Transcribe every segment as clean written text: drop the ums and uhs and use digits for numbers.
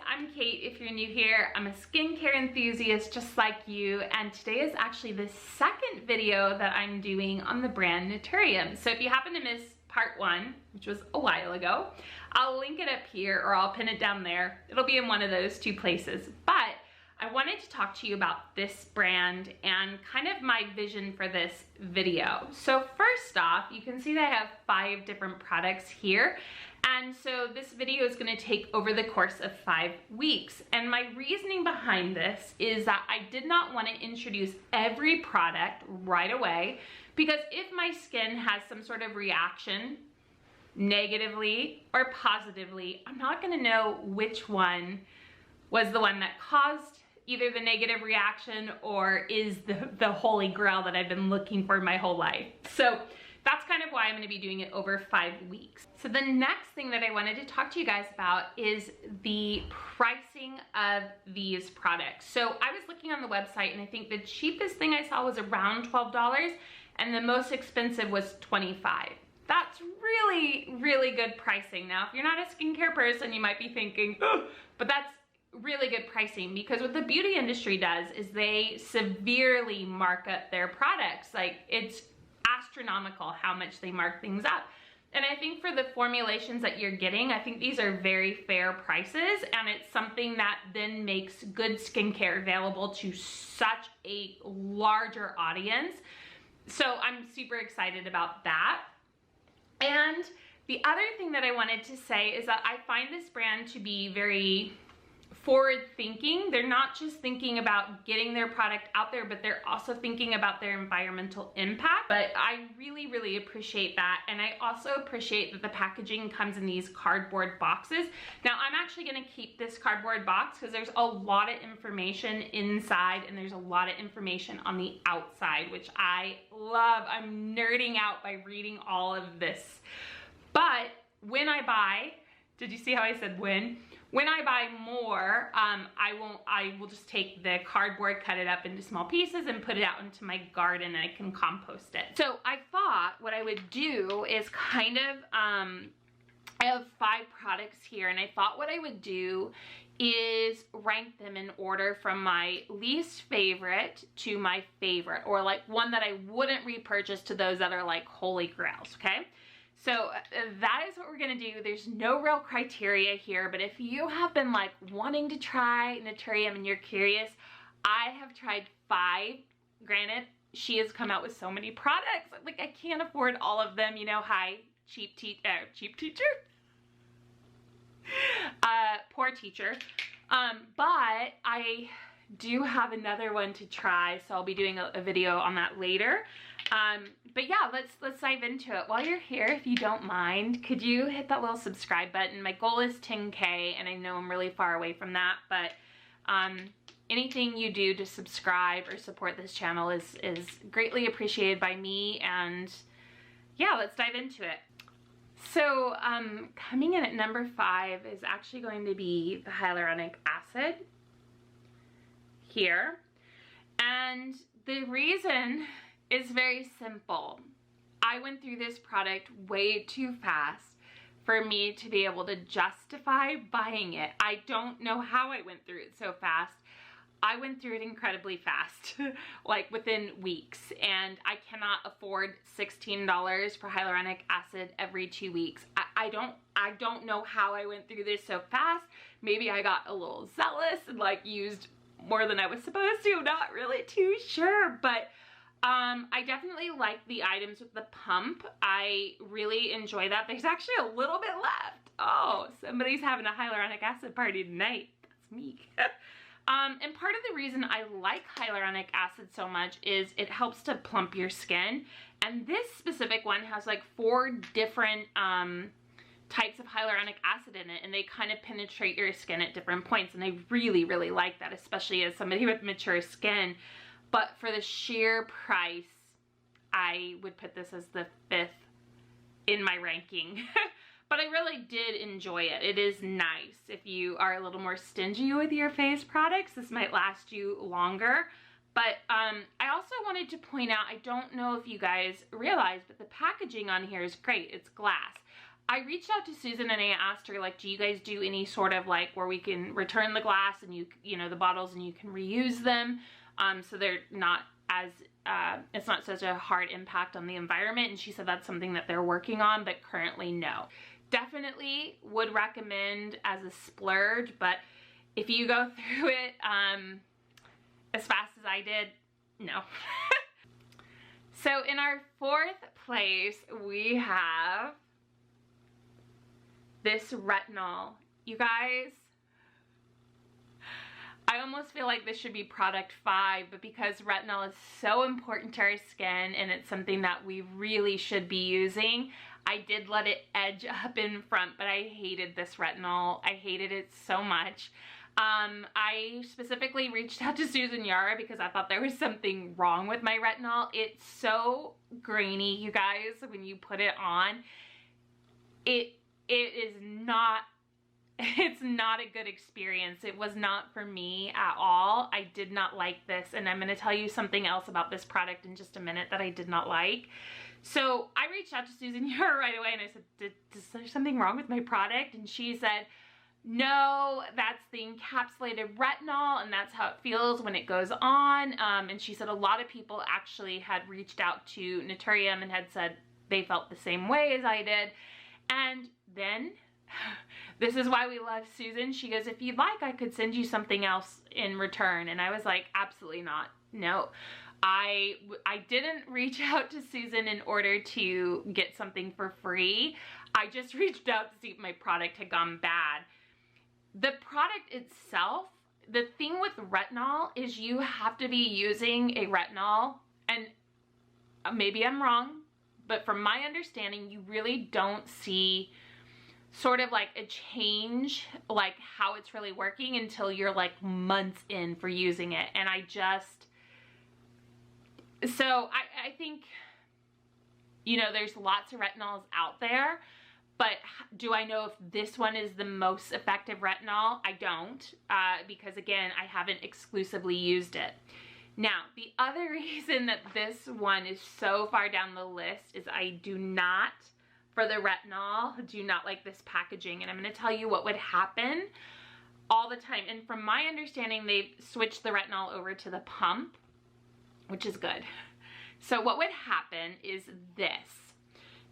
I'm Kate. If you're new here, I'm a skincare enthusiast just like you, and today is actually the second video that I'm doing on the brand Naturium. So if you happen to miss part one, which was a while ago, I'll link it up here or I'll pin it down there. It'll be in one of those two places. But I wanted to talk to you about this brand and kind of my vision for this video. So first off, you can see that I have 5 different products here. And so this video is gonna take over the course of 5 weeks. And my reasoning behind this is that I did not wanna introduce every product right away, because if my skin has some sort of reaction, negatively or positively, I'm not gonna know which one was the one that caused either the negative reaction or is the holy grail that I've been looking for my whole life. So that's kind of why I'm gonna be doing it over 5 weeks. So the next thing that I wanted to talk to you guys about is the pricing of these products. So I was looking on the website and I think the cheapest thing I saw was around $12 and the most expensive was $25. That's really, really good pricing. Now, if you're not a skincare person, you might be thinking, oh, but that's really good pricing, because what the beauty industry does is they severely mark up their products. Like, it's astronomical how much they mark things up. And I think for the formulations that you're getting, I think these are very fair prices, and it's something that then makes good skincare available to such a larger audience. So I'm super excited about that. And the other thing that I wanted to say is that I find this brand to be very forward thinking. They're not just thinking about getting their product out there, but they're also thinking about their environmental impact. But I really, really appreciate that. And I also appreciate that the packaging comes in these cardboard boxes. Now, I'm actually gonna keep this cardboard box because there's a lot of information inside and there's a lot of information on the outside, which I love. I'm nerding out by reading all of this. But when I buy, did you see how I said when? When I buy more, I will just take the cardboard, cut it up into small pieces and put it out into my garden and I can compost it. So I thought what I would do is kind of, I have 5 products here, and I thought what I would do is rank them in order from my least favorite to my favorite, or like one that I wouldn't repurchase to those that are like holy grails, okay? So that is what we're gonna do. There's no real criteria here, but if you have been like wanting to try Naturium and you're curious, I have tried 5. Granted, she has come out with so many products, like I can't afford all of them, you know. Hi, cheap teacher, poor teacher. But I do have another one to try, so I'll be doing a video on that later. But yeah, let's dive into it. While you're here, if you don't mind, could you hit that little subscribe button? My goal is 10K, and I know I'm really far away from that, but anything you do to subscribe or support this channel is greatly appreciated by me. And yeah, let's dive into it. So coming in at number 5 is actually going to be the hyaluronic acid here. And the reason is very simple. I went through this product way too fast for me to be able to justify buying it. I don't know how I went through it so fast. I went through it incredibly fast, like within weeks, and I cannot afford $16 for hyaluronic acid every 2 weeks. I don't know how I went through this so fast. Maybe I got a little zealous and like used more than I was supposed to. I'm not really too sure, but I definitely like the items with the pump. I really enjoy that. There's actually a little bit left. Oh, somebody's having a hyaluronic acid party tonight. That's me. And part of the reason I like hyaluronic acid so much is it helps to plump your skin. And this specific one has like 4 different types of hyaluronic acid in it, and they kind of penetrate your skin at different points. And I really, really like that, especially as somebody with mature skin. But for the sheer price, I would put this as the 5th in my ranking. But I really did enjoy it. It is nice. If you are a little more stingy with your face products, this might last you longer. But I also wanted to point out, I don't know if you guys realize, but the packaging on here is great. It's glass. I reached out to Susan and I asked her, like, do you guys do any sort of like where we can return the glass and you know, the bottles, and you can reuse them, so they're not as, it's not such a hard impact on the environment. And she said that's something that they're working on, but currently no. Definitely would recommend as a splurge, but if you go through it as fast as I did, no. So in our fourth place, we have this retinol. You guys, I almost feel like this should be product 5, but because retinol is so important to our skin and it's something that we really should be using, I did let it edge up in front, but I hated this retinol. I hated it so much. I specifically reached out to Susan Yara because I thought there was something wrong with my retinol. It's so grainy, you guys, when you put it on. It is not, it's not a good experience. It was not for me at all. I did not like this, and I'm going to tell you something else about this product in just a minute that I did not like. So I reached out to Susan Yara right away and I said, is there something wrong with my product? And she said, no, that's the encapsulated retinol and that's how it feels when it goes on. And she said a lot of people actually had reached out to Naturium and had said they felt the same way as I did. And then, this is why we love Susan. She goes, if you'd like, I could send you something else in return. And I was like, absolutely not. No. I didn't reach out to Susan in order to get something for free. I just reached out to see if my product had gone bad. The product itself, the thing with retinol is you have to be using a retinol, and maybe I'm wrong, but from my understanding, you really don't see sort of like a change, like how it's really working until you're like months in for using it. And I just, so I think, you know, there's lots of retinols out there, but do I know if this one is the most effective retinol? I don't, because again, I haven't exclusively used it. Now, the other reason that this one is so far down the list is I do not, for the retinol, do not like this packaging. And I'm going to tell you what would happen all the time. And from my understanding, they've switched the retinol over to the pump, which is good. So what would happen is this.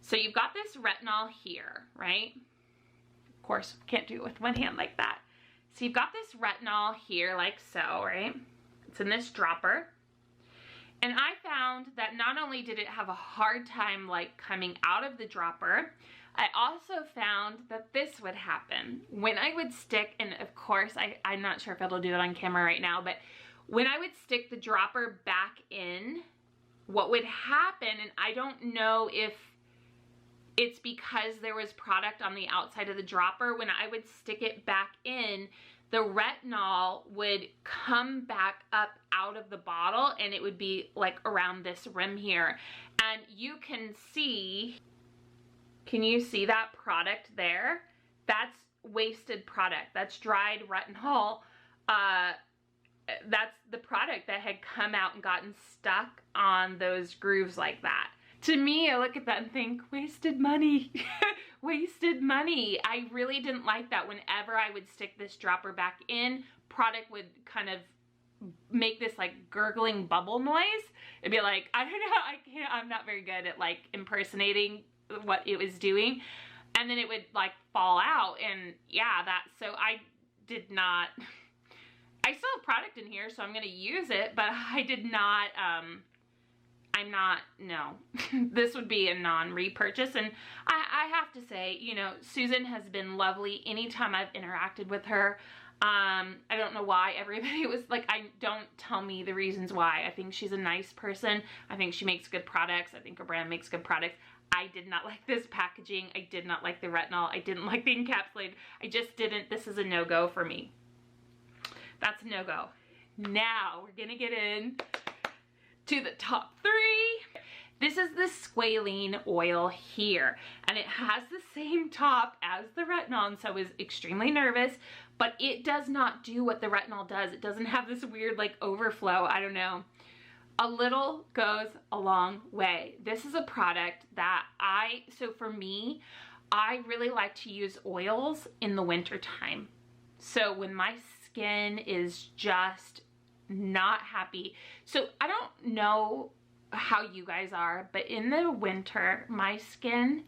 So you've got this retinol here, right? Of course, can't do it with one hand like that. So you've got this retinol here like so, right? It's in this dropper. And I found that not only did it have a hard time like coming out of the dropper, I also found that this would happen. When I would stick, and of course, I'm not sure if it'll do it on camera right now, but when I would stick the dropper back in, what would happen, and I don't know if it's because there was product on the outside of the dropper, when I would stick it back in, the retinol would come back up out of the bottle and it would be like around this rim here. And you can see, can you see that product there? That's wasted product. That's dried retinol. That's the product that had come out and gotten stuck on those grooves like that. To me, I look at that and think, wasted money. Wasted money. I really didn't like that. Whenever I would stick this dropper back in, product would kind of make this like gurgling bubble noise. It'd be like, I don't know, I'm not very good at like impersonating what it was doing. And then it would like fall out, and yeah, so I did not, I still have product in here, so I'm gonna use it, but I did not, no. This would be a non-repurchase. And I have to say, you know, Susan has been lovely anytime I've interacted with her. I don't know why everybody was like, don't tell me the reasons why. I think she's a nice person. I think she makes good products. I think her brand makes good products. I did not like this packaging. I did not like the retinol. I didn't like the encapsulated. I just didn't. This is a no-go for me. That's a no-go. Now we're gonna get in to the top 3. This is the Squalane oil here, and it has the same top as the retinol, and so I was extremely nervous, but it does not do what the retinol does. It doesn't have this weird like overflow. I don't know. A little goes a long way. This is a product that so for me, I really like to use oils in the winter time. So when my skin is just not happy. So I don't know how you guys are, but in the winter, my skin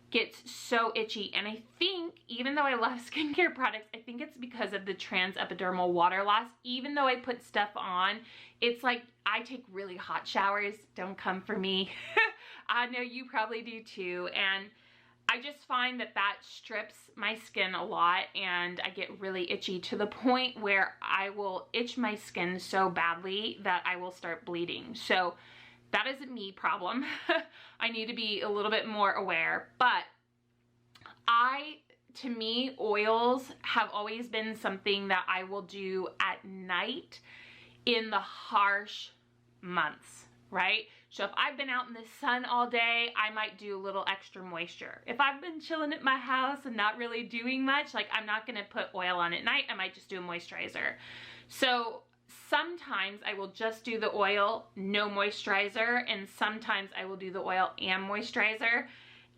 gets so itchy. And I think, even though I love skincare products, I think it's because of the transepidermal water loss. Even though I put stuff on, it's like I take really hot showers. Don't come for me. I know you probably do too. And I just find that that strips my skin a lot, and I get really itchy to the point where I will itch my skin so badly that I will start bleeding. So that is a me problem. I need to be a little bit more aware, but to me, oils have always been something that I will do at night in the harsh months, right? So if I've been out in the sun all day, I might do a little extra moisture. If I've been chilling at my house and not really doing much, like I'm not gonna put oil on at night, I might just do a moisturizer. So sometimes I will just do the oil, no moisturizer, and sometimes I will do the oil and moisturizer,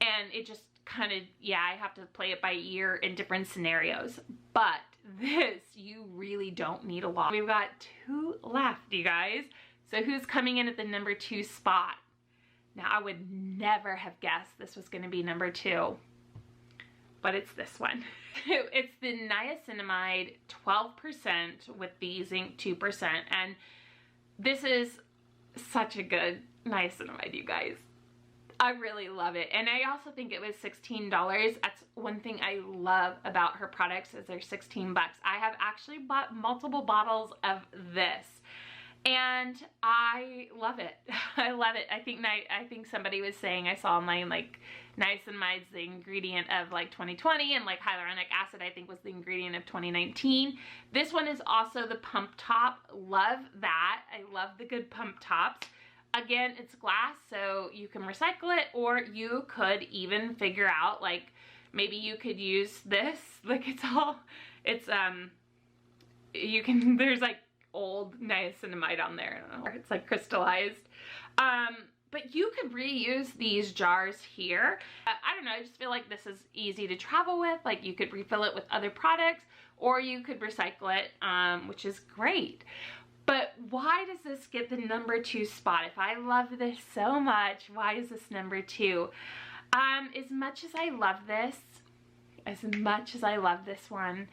and it just kind of, yeah, I have to play it by ear in different scenarios. But this, you really don't need a lot. We've got 2 left, you guys. So who's coming in at the number 2 spot? Now, I would never have guessed this was going to be number 2, but it's this one. It's the Niacinamide 12% with the zinc 2%, and this is such a good niacinamide, you guys. I really love it, and I also think it was $16. That's one thing I love about her products, is they're 16 bucks. I have actually bought multiple bottles of this, and I love it. I love it. I think somebody was saying, I saw online, like niacinamide's the ingredient of like 2020, and like hyaluronic acid I think was the ingredient of 2019. This one is also the pump top. Love that. I love the good pump tops. Again, it's glass, so you can recycle it, or you could even figure out, like, maybe you could use this, like there's like old niacinamide on there. I don't know, it's like crystallized. But you could reuse these jars here. I don't know, I just feel like this is easy to travel with. Like, you could refill it with other products, or you could recycle it, which is great. But why does this get the number 2 spot? If I love this so much, why is this number 2? As much as I love this one,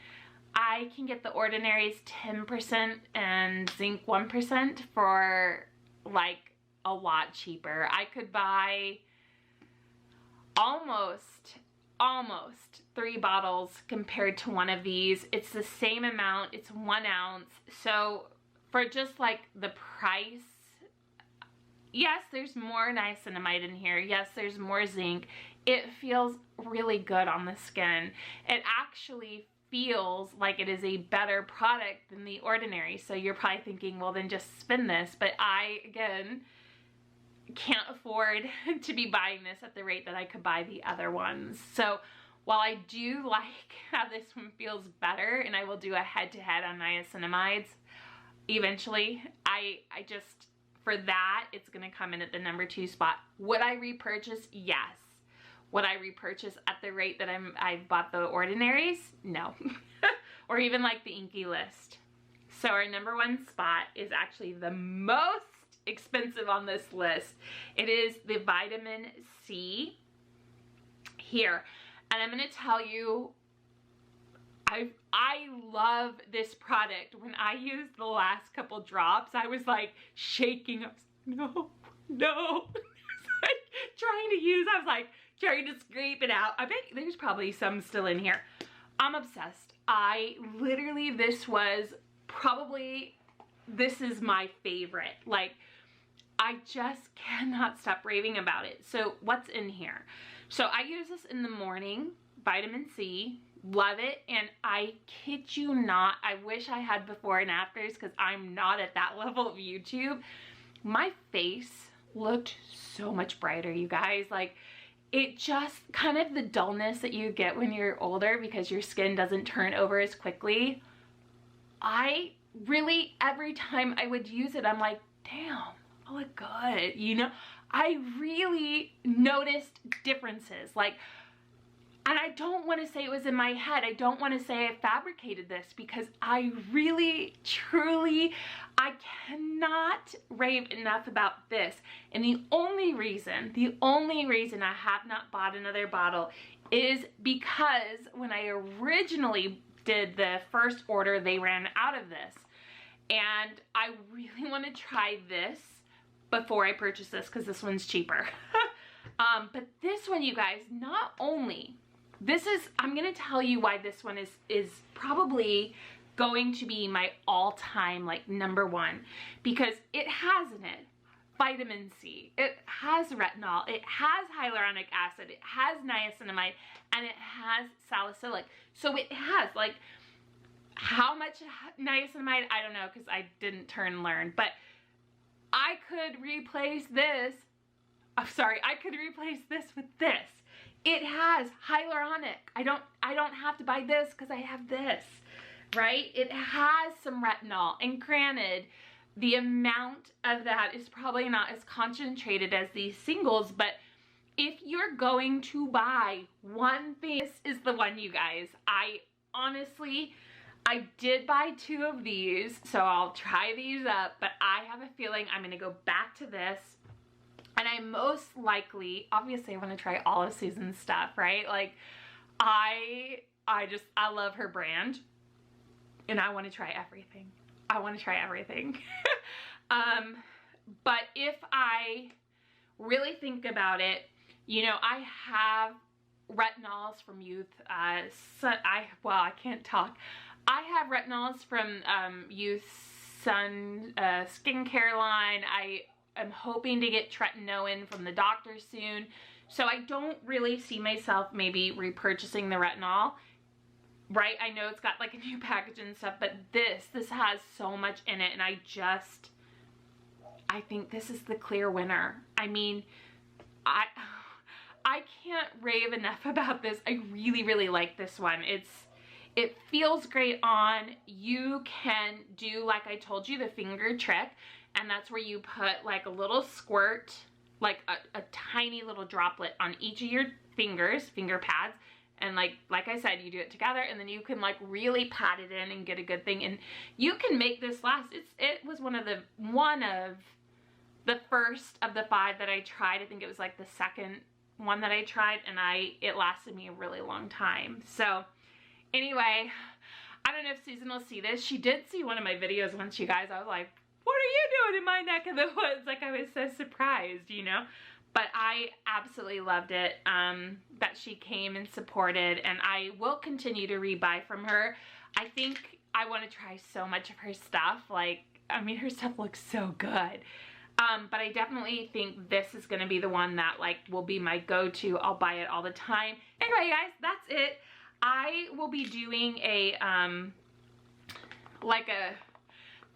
I can get the Ordinary's 10% and zinc 1% for like a lot cheaper. I could buy almost 3 bottles compared to one of these. It's the same amount, it's 1 ounce. So for just like the price, yes, there's more niacinamide in here. Yes, there's more zinc. It feels really good on the skin. It actually feels like it is a better product than the Ordinary. So you're probably thinking, well, then just spin this. But I, again, can't afford to be buying this at the rate that I could buy the other ones. So while I do like how this one feels better, and I will do a head-to-head on niacinamides eventually, I just, for that, it's gonna come in at the number 2 spot. Would I repurchase? Yes. Would I repurchase at the rate that I bought the Ordinaries? No. Or even like the Inky List. So our number 1 spot is actually the most expensive on this list. It is the vitamin C here. And I'm gonna tell you, I love this product. When I used the last couple drops, I was like shaking. I was like, no. I was like trying to scrape it out. I bet there's probably some still in here. I'm obsessed. This is my favorite. Like, I just cannot stop raving about it. So what's in here? So I use this in the morning, vitamin C. Love it, and I kid you not, I wish I had before and afters, because I'm not at that level of YouTube. My face looked so much brighter, you guys. Like, it just, kind of the dullness that you get when you're older because your skin doesn't turn over as quickly. I really, every time I would use it, I'm like, damn, I look good, you know? I really noticed differences. Like, And I don't want to say it was in my head. I don't want to say I fabricated this, because I really, truly, I cannot rave enough about this. And the only reason I have not bought another bottle is because when I originally did the first order, they ran out of this. And I really want to try this before I purchase this, because this one's cheaper. But this one, you guys, not only... I'm gonna tell you why this one is probably going to be my all-time like #1, because it has in it vitamin C, it has retinol, it has hyaluronic acid, it has niacinamide, and it has salicylic. So it has, like, how much niacinamide, I don't know, because I didn't turn and learn, but I could replace this, I could replace this with this. It has hyaluronic. I don't have to buy this because I have this, right? It has some retinol, and granted, the amount of that is probably not as concentrated as these singles, but if you're going to buy one thing, this is the one, you guys. I did buy 2 of these, so I'll try these up, but I have a feeling I'm gonna go back to this. And I most likely, obviously I want to try all of Susan's stuff, right? Like, I love her brand, and I want to try everything. I want to try everything. But if I really think about it, you know, I have retinols from Youth, I can't talk. I have retinols from Youth Sun skincare line. I'm hoping to get tretinoin from the doctor soon. So I don't really see myself maybe repurchasing the retinol, right? I know it's got like a new package and stuff, but this has so much in it, and I think this is the clear winner. I mean, I can't rave enough about this. I really, really like this one. It feels great on. You can do, like I told you, the finger trick. And that's where you put like a little squirt, like a tiny little droplet on each of your fingers, finger pads. And like I said, you do it together, and then you can like really pat it in and get a good thing. And you can make this last. It was one of the first of the 5 that I tried. I think it was like the second one that I tried, and it lasted me a really long time. So anyway, I don't know if Susan will see this. She did see one of my videos once, you guys. I was like, what are you doing in my neck of the woods? Like, I was so surprised, you know? But I absolutely loved it, that she came and supported, and I will continue to rebuy from her. I think I want to try so much of her stuff. Like, I mean, her stuff looks so good. But I definitely think this is going to be the one that, like, will be my go-to. I'll buy it all the time. Anyway, guys, that's it. I will be doing a, like a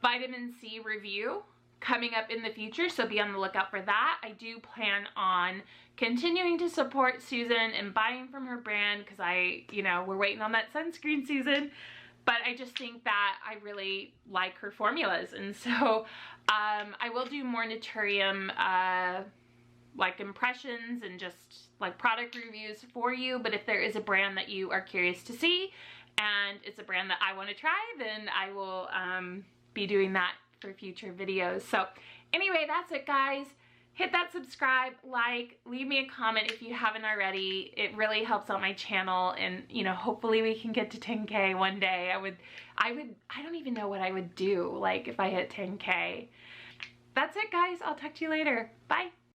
vitamin C review coming up in the future, so be on the lookout for that. I do plan on continuing to support Susan and buying from her brand, because we're waiting on that sunscreen season, but I just think that I really like her formulas. And so I will do more Naturium like impressions and just like product reviews for you, but if there is a brand that you are curious to see and it's a brand that I want to try, then I will be doing that for future videos. So anyway, that's it, guys. Hit that subscribe, like, leave me a comment if you haven't already. It really helps out my channel, and hopefully we can get to 10K one day. I don't even know what I would do like if I hit 10K. That's it, guys. I'll talk to you later. Bye.